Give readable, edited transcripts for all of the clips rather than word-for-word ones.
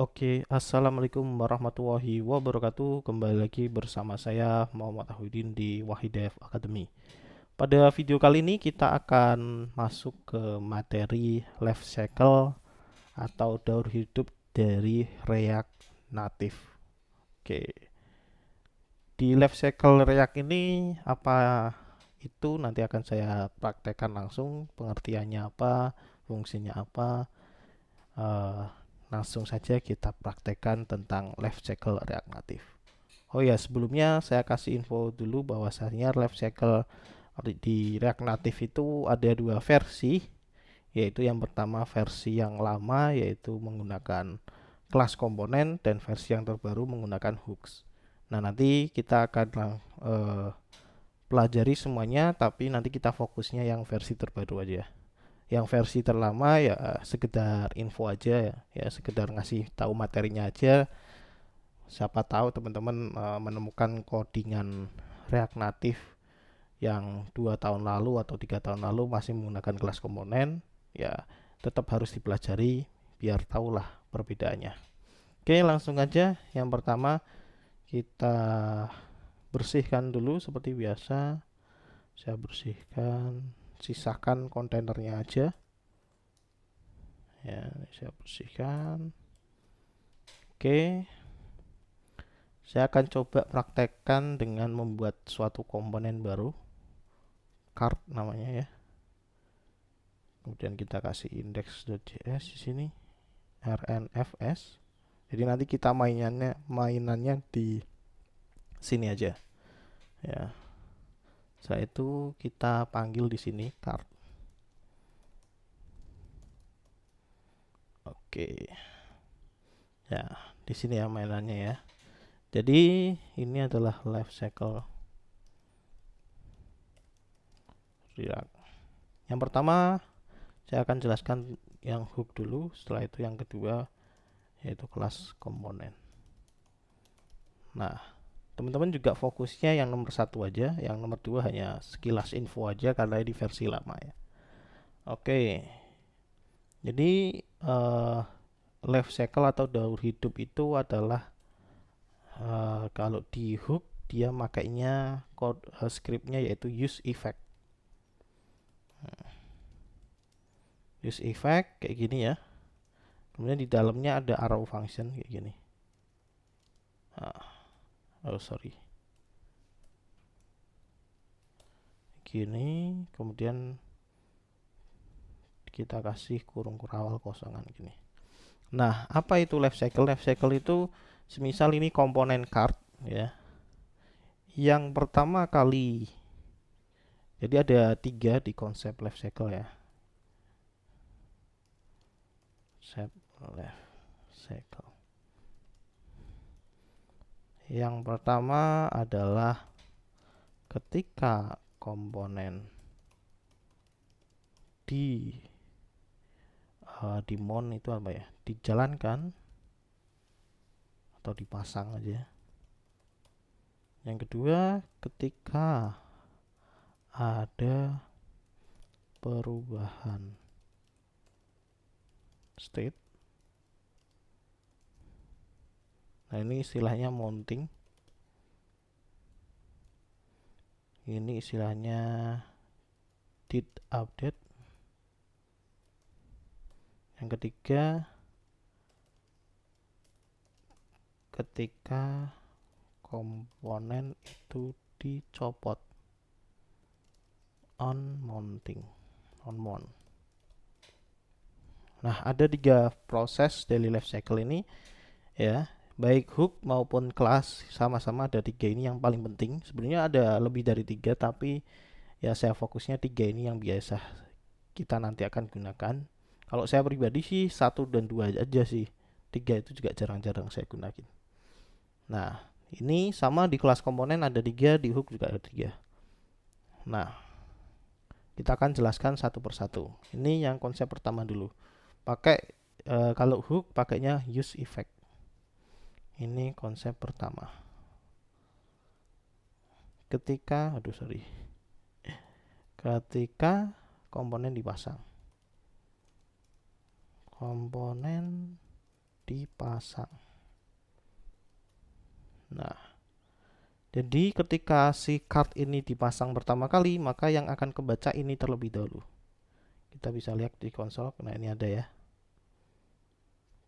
Oke, assalamualaikum warahmatullahi wabarakatuh. Kembali lagi bersama saya Muhammad Ahudin di Wahidev Academy. Pada video kali ini kita akan masuk ke materi life cycle atau daur hidup dari React Native. Oke, di life cycle React ini apa itu nanti akan saya praktekkan langsung, pengertiannya apa, fungsinya apa. Eh, Langsung saja kita praktekkan tentang life cycle React Native. Oh ya, sebelumnya saya kasih info dulu bahwasanya life cycle di React Native itu ada dua versi, yaitu yang pertama versi yang lama yaitu menggunakan kelas komponen dan versi yang terbaru menggunakan hooks. Nah, nanti kita akan eh, pelajari semuanya, tapi nanti kita fokusnya yang versi terbaru aja. Yang versi terlama ya sekedar info aja ya, ya sekedar ngasih tahu materinya aja. Siapa tahu teman-teman menemukan codingan React Native yang 2 tahun lalu atau 3 tahun lalu masih menggunakan kelas komponen, ya tetap harus dipelajari biar tahulah perbedaannya. Oke, langsung aja. Yang pertama kita bersihkan dulu seperti biasa. Saya bersihkan, sisakan kontainernya aja. Ya, saya bersihkan. Oke, saya akan coba praktekkan dengan membuat suatu komponen baru, card namanya ya. Kemudian kita kasih index.js di sini, rnfs. Jadi nanti kita mainannya di sini aja. Ya. Setelah itu kita panggil di sini card. Oke. Ya, di sini ya mainannya ya. Jadi ini adalah life cycle React. Yang pertama saya akan jelaskan yang hook dulu, setelah itu yang kedua yaitu kelas komponen. Nah, teman-teman juga fokusnya yang nomor satu aja, yang nomor dua hanya sekilas info aja karena ini versi lama ya. Oke, jadi life cycle atau daur hidup itu adalah kalau di hook dia makainya scriptnya yaitu use effect. Use effect kayak gini ya. Kemudian di dalamnya ada arrow function kayak gini. Oh sorry. Gini, kemudian kita kasih kurung kurawal kosongan gini. Nah, apa itu life cycle? Life cycle itu semisal ini komponen card ya. Yang pertama kali, jadi ada 3 di konsep life cycle ya. Konsep life cycle. Yang pertama adalah ketika komponen di mount itu apa ya? Dijalankan atau dipasang aja. Yang kedua, ketika ada perubahan state. Nah, ini istilahnya mounting. Ini istilahnya did update. Yang ketiga, ketika komponen itu dicopot, on mounting, on mount. Nah, ada 3 proses daily life cycle ini ya, baik hook maupun class sama-sama ada 3 ini yang paling penting. Sebenarnya ada lebih dari 3 tapi ya saya fokusnya 3 ini yang biasa kita nanti akan gunakan. Kalau saya pribadi sih 1 dan 2 aja sih. 3 itu juga jarang-jarang saya gunakan. Nah, ini sama di kelas komponen ada 3, di hook juga ada 3. Nah, kita akan jelaskan satu persatu. Ini yang konsep pertama dulu. Pakai kalau hook pakainya use effect. Ini konsep pertama. Ketika komponen dipasang. Komponen dipasang. Nah, jadi ketika si card ini dipasang pertama kali, maka yang akan kebaca ini terlebih dahulu. Kita bisa lihat di konsol. Nah, ini ada ya.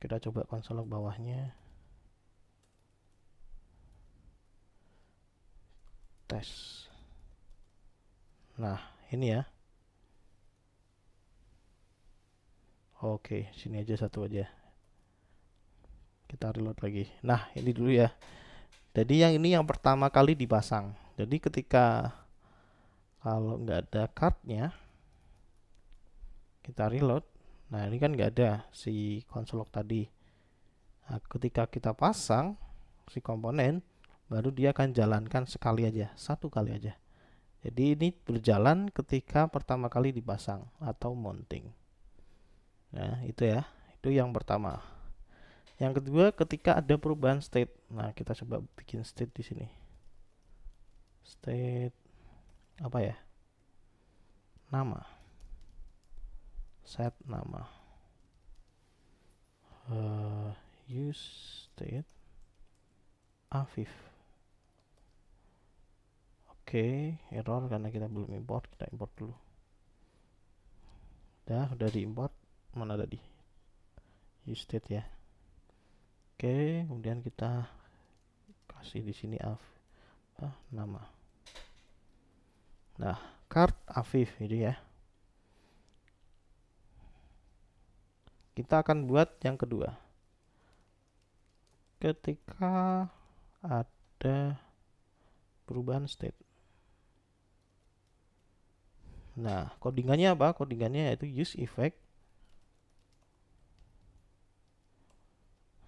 Kita coba konsol bawahnya. Tes. Nah, ini ya. Oke, sini aja satu aja. Kita reload lagi. Nah, ini dulu ya. Jadi yang ini yang pertama kali dipasang. Jadi ketika kalau nggak ada cardnya, kita reload. Nah, ini kan nggak ada si konsol tadi. Nah, ketika kita pasang si komponen, baru dia akan jalankan sekali aja, satu kali aja. Jadi ini berjalan ketika pertama kali dipasang atau mounting. Nah, itu ya. Itu yang pertama. Yang kedua, ketika ada perubahan state. Nah, kita coba bikin state di sini. State apa ya? Nama. Set nama. Use state Afif. Oke, error karena kita belum import. Kita import dulu. Udah diimport. Mana tadi? Use state ya. Oke, kemudian kita kasih di sini nama. Nah, card Afif ini ya. Kita akan buat yang kedua. Ketika ada perubahan state. Nah, codingannya apa? Codingannya yaitu use effect.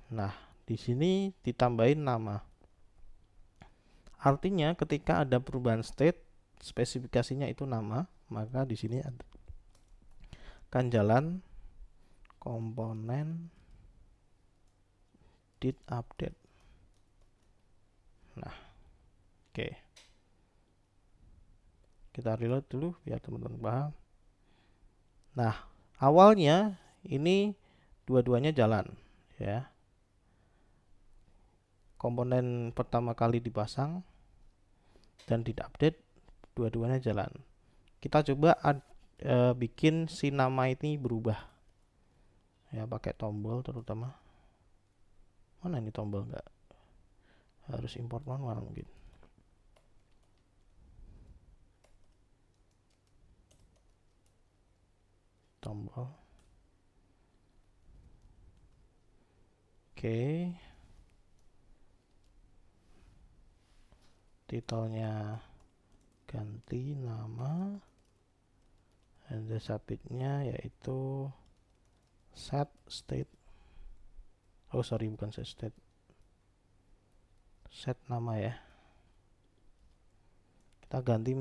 Nah, di sini ditambahin nama. Artinya ketika ada perubahan state, spesifikasinya itu nama, maka di sini akan jalan komponen did update. Nah, oke. Kita reload dulu biar teman-teman paham. Nah, awalnya ini dua-duanya jalan ya. Komponen pertama kali dipasang dan tidak update, dua-duanya jalan. Kita coba bikin si nama ini berubah ya, pakai tombol terutama. Mana ini tombol? Enggak, harus import manual mungkin. Tombol. Oke. Titelnya ganti nama, and the subject-nya yaitu set state. Oh sorry, bukan set state, set nama ya. Kita ganti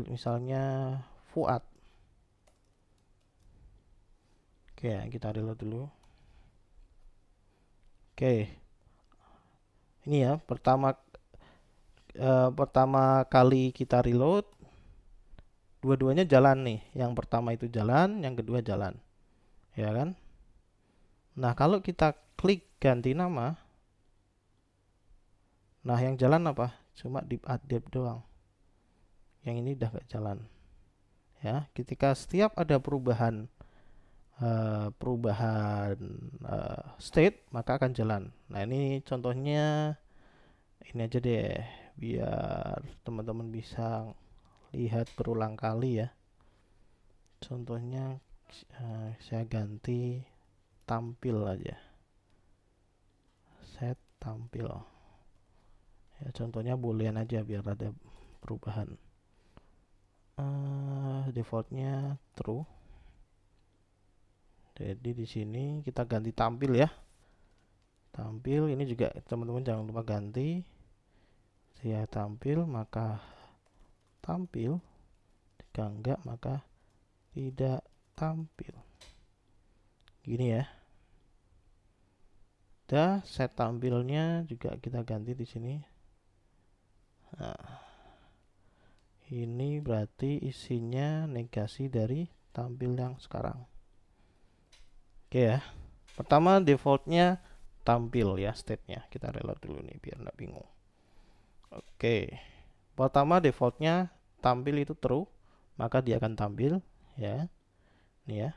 misalnya Fuad. Oke, kita reload dulu. Oke, ini ya pertama kali kita reload, dua-duanya jalan nih. Yang pertama itu jalan, yang kedua jalan, ya kan? Nah, kalau kita klik ganti nama, nah yang jalan apa? Cuma di update doang. Yang ini udah gak jalan. Ya, ketika setiap ada perubahan state, maka akan jalan. Nah, ini contohnya ini aja deh, biar teman-teman bisa lihat berulang kali ya. Contohnya saya ganti tampil aja, set tampil ya, contohnya boolean aja biar ada perubahan. Defaultnya true. Jadi di sini kita ganti tampil ya. Tampil ini juga teman-teman jangan lupa ganti. Saya tampil maka tampil, jika enggak maka tidak tampil. Gini ya. Dah, set tampilnya juga kita ganti di sini. Nah, ini berarti isinya negasi dari tampil yang sekarang. Oke ya. Pertama defaultnya tampil ya state-nya. Kita reload dulu nih biar nggak bingung. Oke, pertama defaultnya tampil itu true, maka dia akan tampil ya. Nih ya.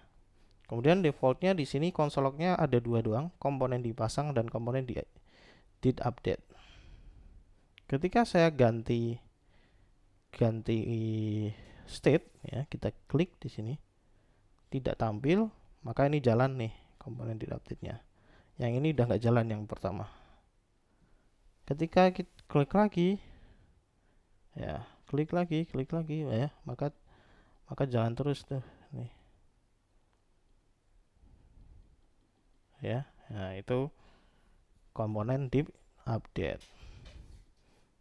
Kemudian defaultnya di sini console log-nya ada dua doang, komponen dipasang dan komponen di did update. Ketika saya ganti state ya, kita klik di sini tidak tampil, maka ini jalan nih komponen did update-nya. Yang ini udah nggak jalan yang pertama. Ketika kita klik lagi ya, klik lagi ya, maka jalan terus tuh nih ya. Nah, itu komponen did update.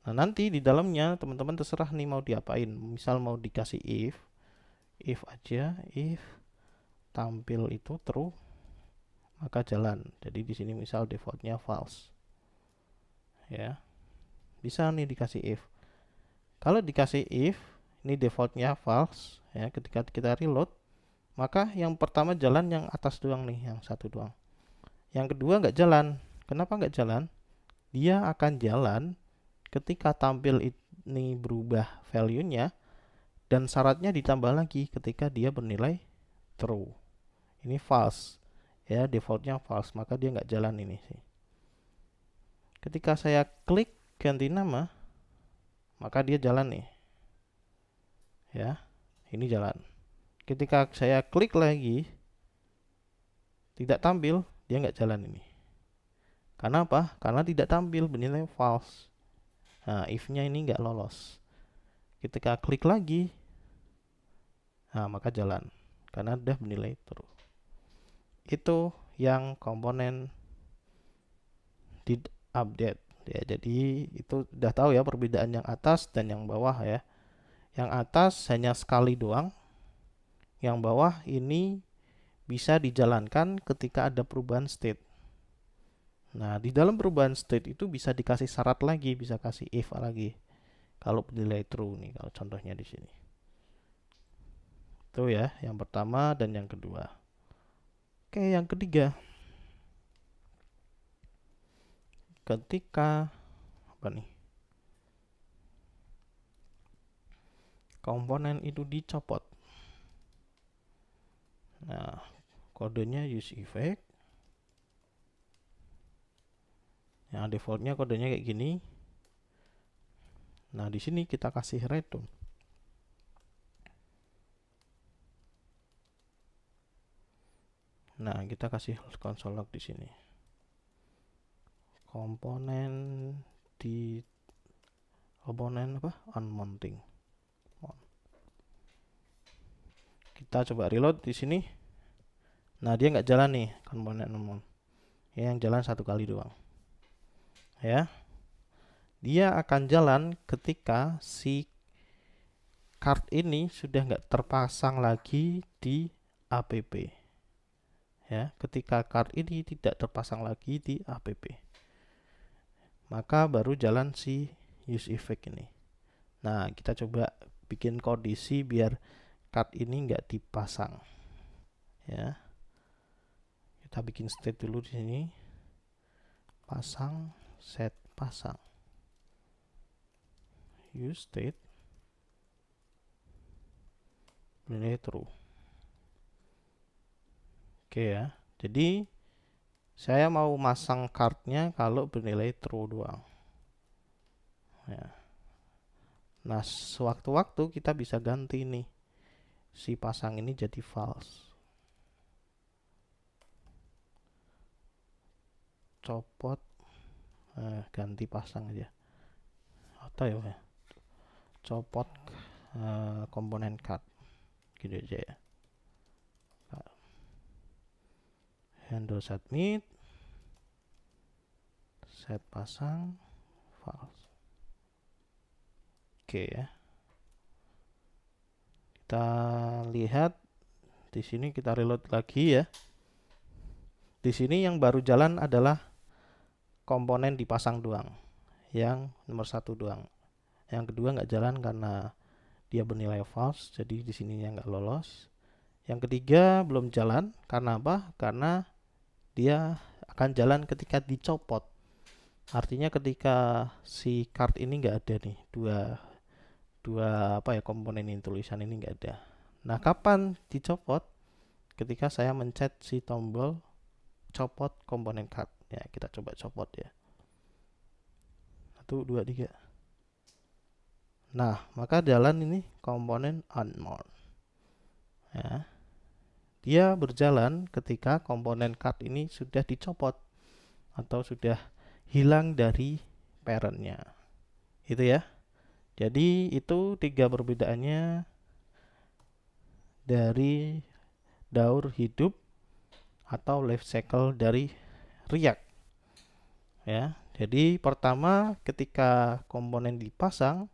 Nah, nanti di dalamnya teman-teman terserah nih mau diapain. Misal mau dikasih if aja, if tampil itu true, maka jalan. Jadi di sini misal defaultnya false. Ya. Bisa nih dikasih if. Kalau dikasih if, ini defaultnya false ya, ketika kita reload, maka yang pertama jalan yang atas doang nih, yang satu doang. Yang kedua nggak jalan. Kenapa nggak jalan? Dia akan jalan ketika tampil ini berubah value-nya dan syaratnya ditambah lagi ketika dia bernilai true. Ini false ya, defaultnya false, maka dia nggak jalan ini sih. Ketika saya klik ganti nama, maka dia jalan nih ya, ini jalan. Ketika saya klik lagi tidak tampil, dia nggak jalan ini. Karena apa? Karena tidak tampil bernilai false. Nah, if-nya ini nggak lolos. Ketika klik lagi, nah maka jalan. Karena udah bernilai true. Itu yang komponen did update. Ya, jadi itu udah tahu ya perbedaan yang atas dan yang bawah ya. Yang atas hanya sekali doang. Yang bawah ini bisa dijalankan ketika ada perubahan state. Nah, di dalam perubahan state itu bisa dikasih syarat lagi, bisa kasih if lagi. Kalau bernilai true nih, kalau contohnya di sini. Itu ya, yang pertama dan yang kedua. Oke, yang ketiga. Ketika apa nih? Komponen itu dicopot. Nah, kodenya use effect. Yang defaultnya kodenya kayak gini. Nah, di sini kita kasih return. Nah, kita kasih console log di sini. Komponen apa? Unmounting. Kita coba reload di sini. Nah, dia nggak jalan nih komponen unmount. Yang jalan satu kali doang. Ya. Dia akan jalan ketika si card ini sudah nggak terpasang lagi di app. Ya, ketika card ini tidak terpasang lagi di app, maka baru jalan si use effect ini. Nah, kita coba bikin kondisi biar card ini nggak dipasang. Ya, kita bikin state dulu di sini. Pasang, set pasang. Use state bernilai true. Oke ya. Jadi saya mau masang cardnya kalau bernilai true doang. Ya. Nah, sewaktu-waktu kita bisa ganti nih si pasang ini jadi false. Copot, ganti pasang aja. Atau ya, copot komponen card, gitu aja ya. Handle submit, set pasang, false. Oke ya. Kita lihat di sini, kita reload lagi ya. Di sini yang baru jalan adalah komponen dipasang doang, yang nomor satu doang. Yang kedua nggak jalan karena dia bernilai false, jadi di sininya nggak lolos. Yang ketiga belum jalan karena apa? Karena dia akan jalan ketika dicopot. Artinya ketika si card ini nggak ada nih, dua komponen ini, tulisan ini nggak ada. Nah, kapan dicopot? Ketika saya mencet si tombol copot komponen card. Ya, kita coba copot ya. 1, 2, 3. Nah, maka jalan ini komponen unmount. Ya. Dia berjalan ketika komponen card ini sudah dicopot atau sudah hilang dari parentnya. Itu ya. Jadi itu 3 perbedaannya dari daur hidup atau life cycle dari React. Ya. Jadi pertama ketika komponen dipasang,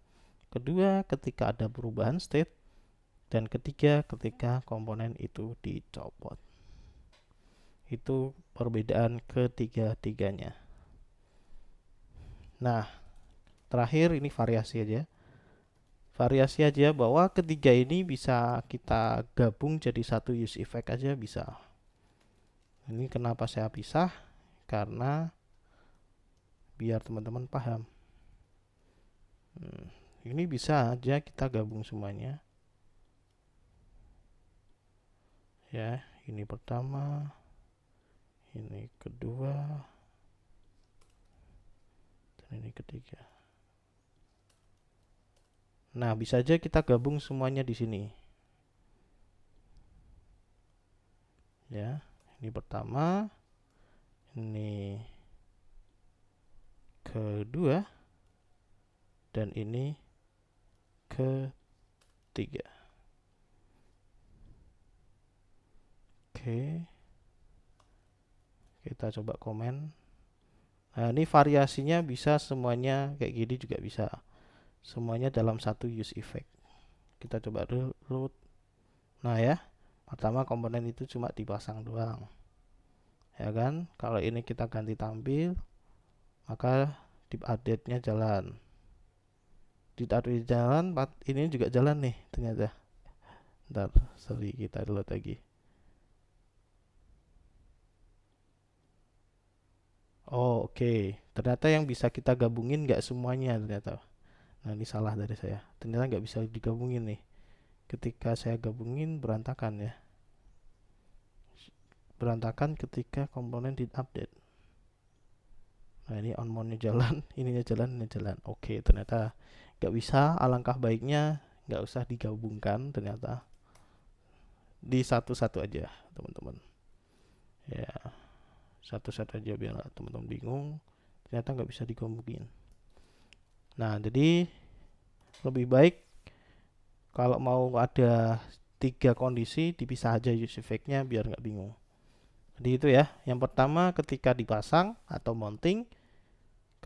kedua ketika ada perubahan state, dan ketiga ketika komponen itu dicopot. Itu perbedaan ketiga-tiganya. Nah, terakhir ini variasi aja. Variasi aja bahwa ketiga ini bisa kita gabung jadi satu use effect aja bisa. Ini kenapa saya pisah? Karena biar teman-teman paham. Ini bisa aja kita gabung semuanya. Ya, ini pertama, ini kedua, dan ini ketiga. Nah, bisa aja kita gabung semuanya di sini. Ya, ini pertama, ini kedua, dan ini ketiga. Oke. Kita coba komen. Nah, ini variasinya bisa semuanya kayak gini juga bisa. Semuanya dalam satu use effect. Kita coba root. Nah ya, pertama komponen itu cuma dipasang doang. Ya kan? Kalau ini kita ganti tampil, maka div update-nya jalan. Div update jalan, ini juga jalan nih ternyata. Ntar, sorry, kita reload lagi. Oh, oke. Ternyata yang bisa kita gabungin nggak semuanya ternyata. Nah, ini salah dari saya. Ternyata nggak bisa digabungin nih. Ketika saya gabungin berantakan ya. Berantakan ketika komponen di update. Nah, ini onmount-nya jalan, ininya jalan, ini jalan. Oke, ternyata nggak bisa. Alangkah baiknya nggak usah digabungkan ternyata. Di satu-satu aja, teman-teman. Ya, satu-satu aja biar teman-teman bingung. Ternyata nggak bisa digabungin. Nah, jadi lebih baik kalau mau ada 3 kondisi dipisah aja use effect-nya biar nggak bingung. Jadi itu ya. Yang pertama ketika dipasang atau mounting,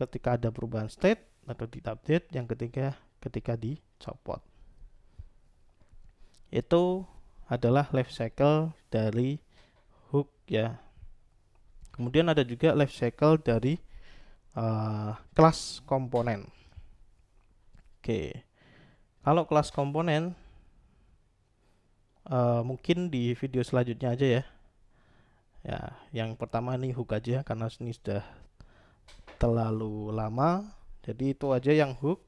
ketika ada perubahan state atau di update, yang ketiga ketika dicopot. Itu adalah life cycle dari hook ya. Kemudian ada juga life cycle dari kelas komponen. Oke. Kalau kelas komponen mungkin di video selanjutnya aja ya. Ya, yang pertama ini hook aja karena ini sudah terlalu lama. Jadi itu aja yang hook.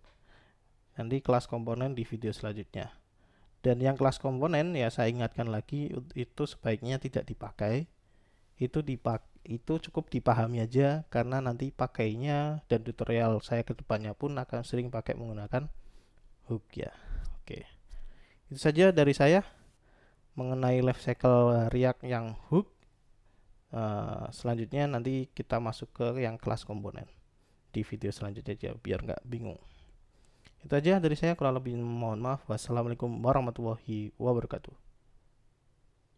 Nanti kelas komponen di video selanjutnya. Dan yang kelas komponen ya saya ingatkan lagi itu sebaiknya tidak dipakai. Itu cukup dipahami aja karena nanti pakainya dan tutorial saya kedepannya pun akan sering pakai menggunakan hook ya. Oke. Itu saja dari saya mengenai life cycle React yang hook. Selanjutnya nanti kita masuk ke yang kelas komponen di video selanjutnya aja biar nggak bingung. Itu aja dari saya, kurang lebih mohon maaf. Wassalamualaikum warahmatullahi wabarakatuh.